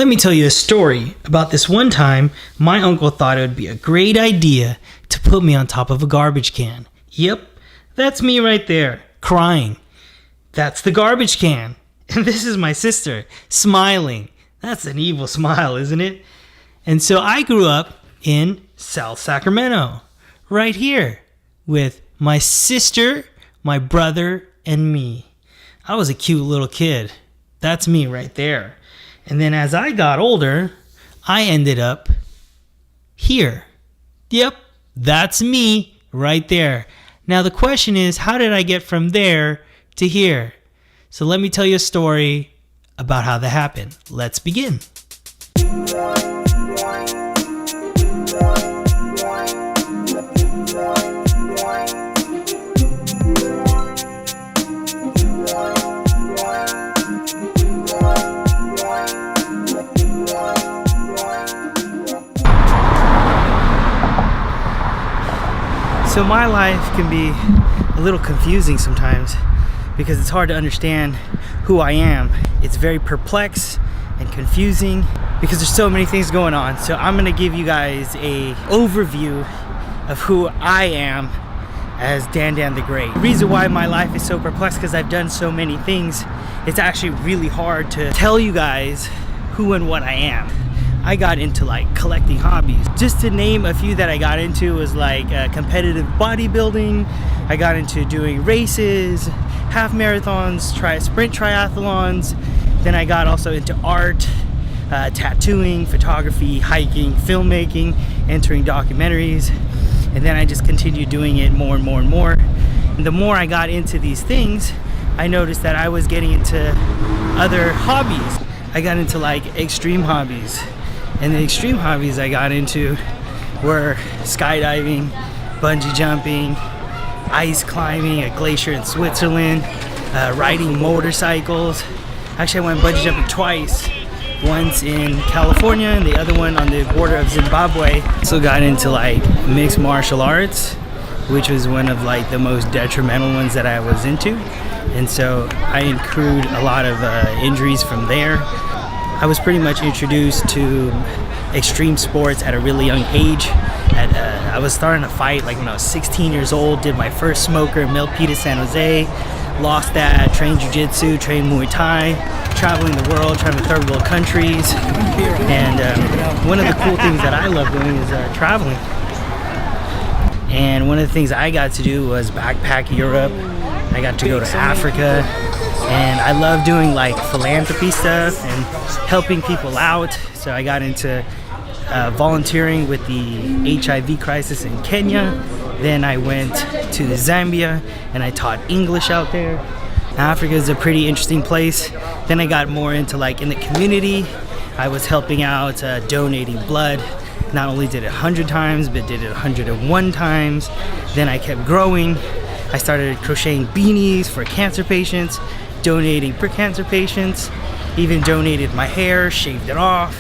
Let me tell you a story about this one time my uncle thought it would be a great idea to put me on top of a garbage can. Yep, that's me right there, crying. That's the garbage can. And this is my sister, smiling. That's an evil smile, isn't it? And so I grew up in South Sacramento, right here, with my sister, my brother, and me. I was a cute little kid. That's me right there. And then as I got older, I ended up here. Yep, that's me right there. Now the question is, how did I get from there to here? So let me tell you a story about how that happened. Let's begin. So my life can be a little confusing sometimes because it's hard to understand who I am. It's very perplexed and confusing because there's so many things going on. So I'm gonna give you guys a overview of who I am as Dan the Great. The reason why my life is so perplexed because I've done so many things, it's actually really hard to tell you guys who and what I am. I got into like collecting hobbies. Just to name a few that I got into was like competitive bodybuilding. I got into doing races, half marathons, sprint triathlons. Then I got also into art, tattooing, photography, hiking, filmmaking, entering documentaries. And then I just continued doing it more and more and more. And the more I got into these things, I noticed that I was getting into other hobbies. I got into like extreme hobbies. And the extreme hobbies I got into were skydiving, bungee jumping, ice climbing, a glacier in Switzerland, riding motorcycles. Actually, I went bungee jumping twice. Once in California and the other one on the border of Zimbabwe. Also got into like mixed martial arts, which was one of like the most detrimental ones that I was into. And so I accrued a lot of injuries from there. I was pretty much introduced to extreme sports at a really young age. I was starting to fight like when I was 16 years old, did my first smoker in Milpitas, San Jose, lost that, trained jiu-jitsu, trained Muay Thai, traveling the world, traveling third world countries. And one of the cool things that I love doing is traveling. And one of the things I got to do was backpack Europe. I got to go to Africa. And I love doing like philanthropy stuff and helping people out. So I got into volunteering with the HIV crisis in Kenya. Then I went to Zambia and I taught English out there. Africa is a pretty interesting place. Then I got more into like in the community. I was helping out, donating blood. Not only did it 100 times, but did it 101 times. Then I kept growing. I started crocheting beanies for cancer patients, donating for cancer patients, even donated my hair, shaved it off.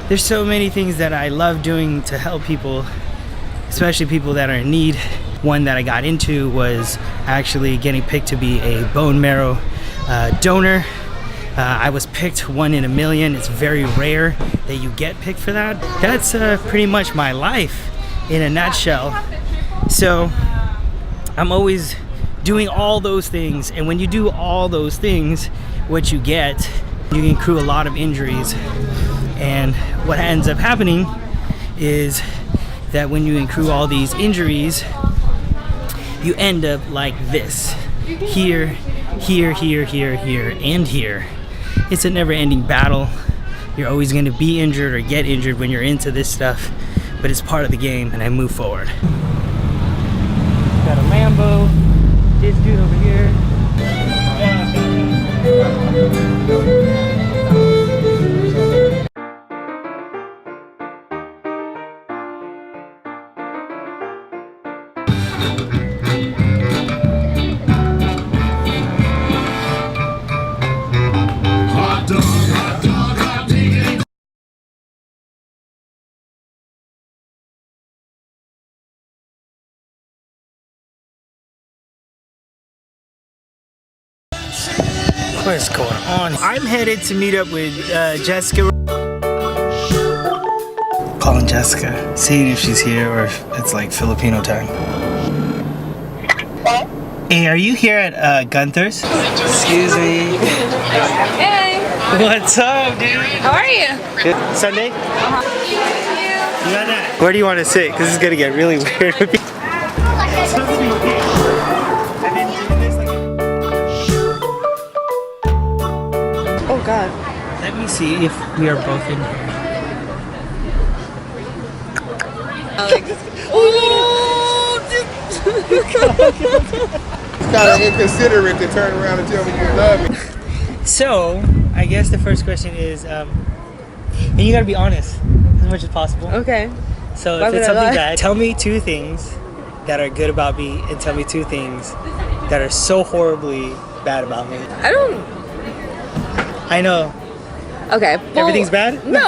There's so many things that I love doing to help people, especially people that are in need. One that I got into was actually getting picked to be a bone marrow donor. I was picked 1 in a million. It's very rare that you get picked for that. That's pretty much my life in a nutshell. So I'm always doing all those things, and when you do all those things, what you get, you can accrue a lot of injuries. And what ends up happening is that when you accrue all these injuries, you end up like this. Here, here, here, here, here, and here. It's a never-ending battle. You're always going to be injured or get injured when you're into this stuff, but it's part of the game, and I move forward. Got a Lambo. This dude over here. What is going on? I'm headed to meet up with Jessica. Calling Jessica, seeing if she's here or if it's like Filipino time. Hey, are you here at Gunther's? Excuse me. Hey! What's up, dude? How are you? Good. Sunday? You got that? Where do you want to sit? Because it's gonna get really weird with me. Oh God. Let me see if we are both in here. It's kind of inconsiderate to turn around and tell me you love me. So, I guess the first question is, and you gotta be honest as much as possible. Okay. So Why if it's would I something lie? bad, tell me 2 things that are good about me and tell me 2 things that are so horribly bad about me. I don't. I know. Okay. Well, Everything's bad? No.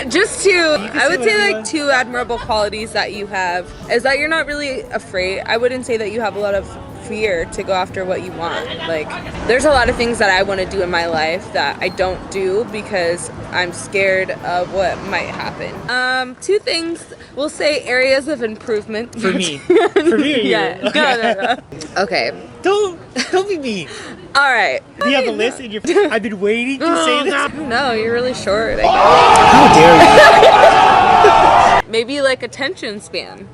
Just 2. I would say say whatever you like want. 2 admirable qualities that you have is that you're not really afraid. I wouldn't say that you have a lot of fear to go after what you want. Like, there's a lot of things that I want to do in my life that I don't do because I'm scared of what might happen. 2 things, we'll say areas of improvement. For me. For me or you? Yeah. Okay. No. Okay. Don't be mean. All right. Do you have a list in your... I've been waiting to say this. No, you're really short. How dare you? Maybe like attention span.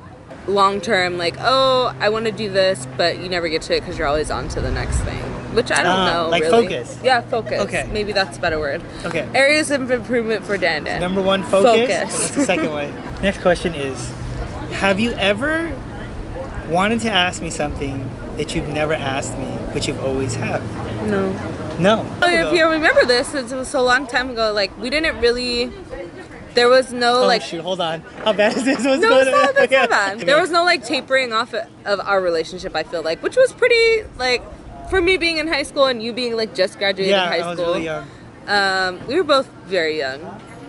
Long term, like, oh, I want to do this, but you never get to it because you're always on to the next thing. Which I don't know, like really. focus. Yeah, focus. Okay. Maybe that's a better word. Okay. Areas of improvement for Dan. Number 1, focus. Focus. What's the second one? Next question is, have you ever wanted to ask me something that you've never asked me, but you've always have? No. No. If you remember this, it was so long time ago, like, we didn't really... There was no, Oh, like... shoot, hold on. How bad is this? What's No, going it's not, on? that's Okay. not bad. There was no, like, tapering off of our relationship, I feel like, which was pretty, like, for me being in high school and you being, like, just graduated high I was school. really young. We were both very young.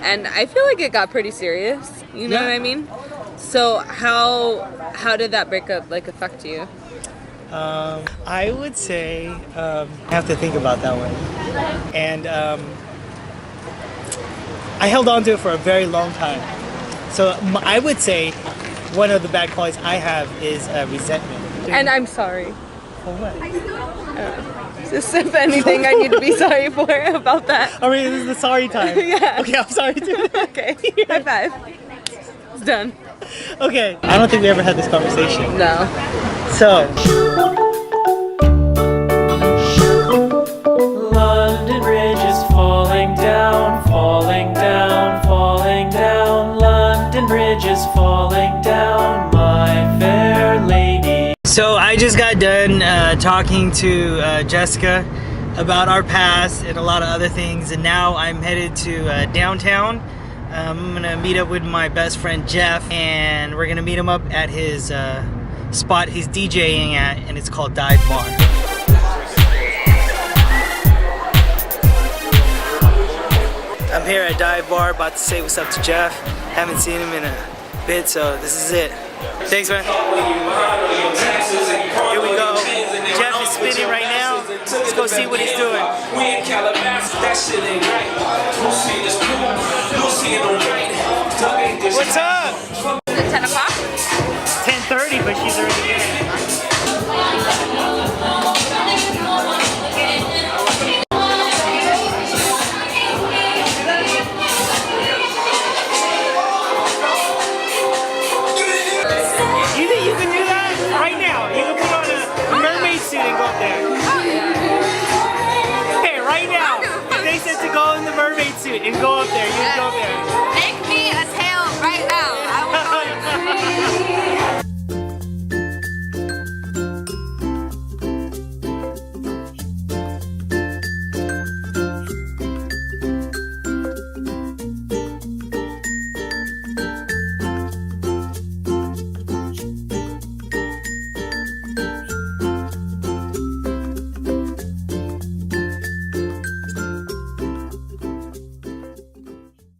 And I feel like it got pretty serious. You know Yeah. what I mean? So how did that breakup, like, affect you? I would say, I have to think about that one. And I held on to it for a very long time. So I would say one of the bad qualities I have is resentment. And I'm sorry. For what? Just if anything I need to be sorry for about that. I mean, this is the sorry time. Yeah. Okay, I'm sorry too. Okay. High 5. It's done. Okay. I don't think we ever had this conversation. No. So. London Bridge is falling down, falling down, falling down. London Bridge is falling down, my fair lady. So I just got done talking to Jessica about our past and a lot of other things, and now I'm headed to downtown. I'm gonna meet up with my best friend Jeff, and we're gonna meet him up at his spot he's DJing at, and it's called Dive Bar. I'm here at Dive Bar, about to say what's up to Jeff. Haven't seen him in a bit, so this is it. Thanks, man. Here we go. Jeff is spinning right now. Let's go see what he's doing. What's up?